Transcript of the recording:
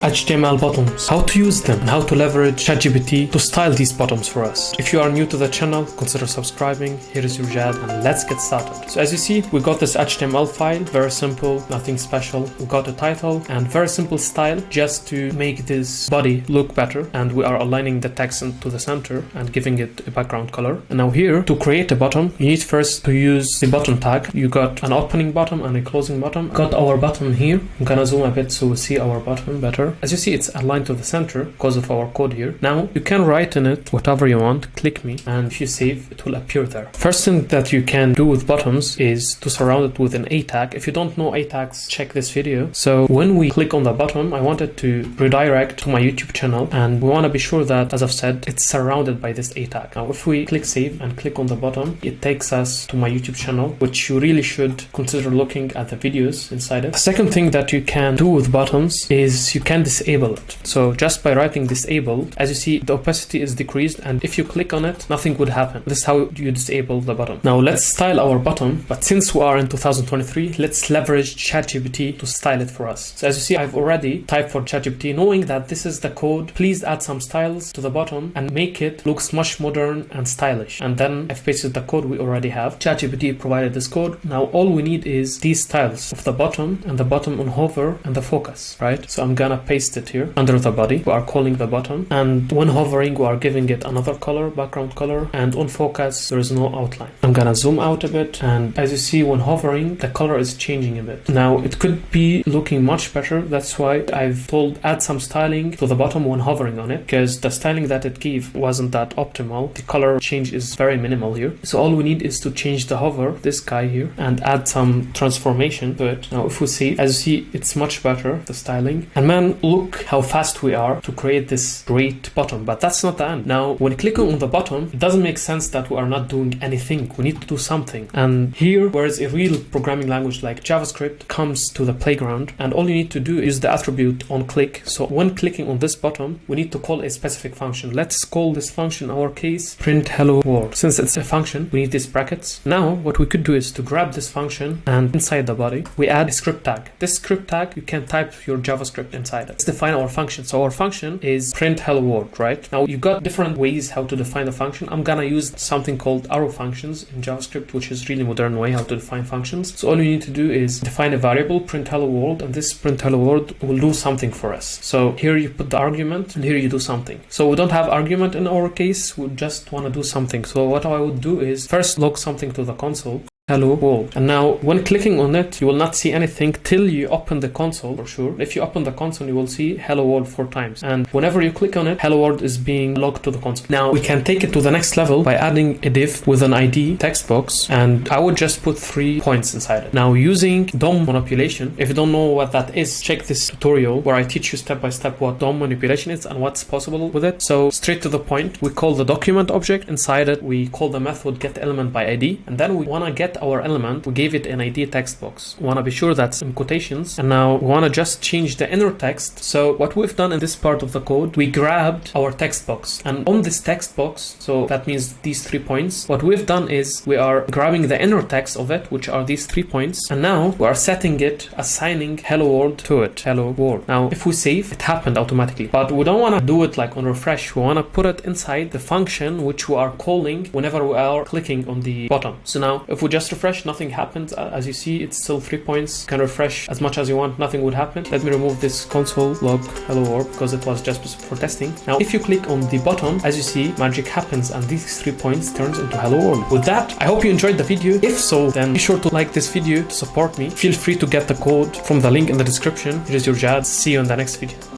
HTML buttons, how to use them, and how to leverage ChatGPT to style these buttons for us. If you are new to the channel, consider subscribing. Here is your Jad, and let's get started. So as you see, we got this HTML file, very simple, nothing special. We got a title and very simple style just to make this body look better. And we are aligning the text into the center and giving it a background color. And now here, to create a button, you need first to use the button tag. You got an opening button and a closing button. Got our button here. I'm gonna zoom a bit so we see our button better. As you see, it's aligned to the center because of our code here. Now you can write in it whatever you want, click me, and if you save, it will appear there. First thing that you can do with buttons is to surround it with an A tag. If you don't know A tags, check this video. So when we click on the button, I want it to redirect to my YouTube channel, and we want to be sure that, as I've said, it's surrounded by this A tag. Now if we click save and click on the button, it takes us to my YouTube channel, which you really should consider looking at the videos inside it. The second thing that you can do with buttons is you can disable it. So just by writing disabled, as you see, the opacity is decreased, and if you click on it, nothing would happen. This is how you disable the button. Now let's style our button, but since we are in 2023, let's leverage ChatGPT to style it for us. So as you see, I've already typed for ChatGPT, knowing that this is the code. Please add some styles to the button and make it looks much modern and stylish. And then I've pasted the code we already have. ChatGPT provided this code. Now all we need is these styles of the button and the button on hover and the focus, right? So I'm gonna paste it here under the body. We are calling the button, and when hovering we are giving it another color, background color, and on focus there is no outline. I'm gonna zoom out a bit, and as you see, when hovering the color is changing a bit. Now it could be looking much better. That's why I've told add some styling to the bottom when hovering on it, because the styling that it gave wasn't that optimal. The color change is very minimal here. So all we need is to change the hover, this guy here, and add some transformation to it. Now if we see, as you see, it's much better, the styling. And man, look how fast we are to create this great button. But that's not the end. Now when clicking on the button, it doesn't make sense that we are not doing anything. We need to do something. And here, whereas a real programming language like JavaScript comes to the playground, and all you need to do is the attribute onclick. So when clicking on this button, we need to call a specific function. Let's call this function, in our case, print hello world. Since it's a function, we need these brackets. Now what we could do is to grab this function, and inside the body we add a script tag. This script tag, you can type your JavaScript inside it. Let's define our function. So our function is print hello world, right? Now you've got different ways how to define a function. I'm gonna use something called arrow functions in JavaScript, which is really modern way how to define functions. So all you need to do is define a variable, print hello world, and this print hello world will do something for us. So here you put the argument, and here you do something. So we don't have argument in our case, we just want to do something. So what I would do is first log something to the console, hello world. And now when clicking on it, you will not see anything till you open the console, for sure. If you open the console, you will see hello world 4 times. And whenever you click on it, hello world is being logged to the console. Now we can take it to the next level by adding a div with an ID text box, and I would just put 3 points inside it. Now using DOM manipulation, if you don't know what that is, check this tutorial where I teach you step by step what DOM manipulation is and what's possible with it. So straight to the point, we call the document object. Inside it, we call the method get element by ID, and then we want to get our element, we gave it an ID text box. We want to be sure that's in quotations, and now we want to just change the inner text. So what we've done in this part of the code, we grabbed our text box, and on this text box, so that means these 3 points, what we've done is we are grabbing the inner text of it, which are these 3 points, and now we are setting it, assigning hello world to it, hello world. Now if we save, it happened automatically, but we don't want to do it like on refresh. We want to put it inside the function which we are calling whenever we are clicking on the button. So now if we just refresh, nothing happens. As you see, it's still 3 points. You can refresh as much as you want, nothing would happen. Let me remove this console log hello world because it was just for testing. Now if you click on the button, as you see, magic happens, and these 3 points turns into hello world. With that, I hope you enjoyed the video. If so, then be sure to like this video to support me. Feel free to get the code from the link in the description. It is your Jad. See you in the next video.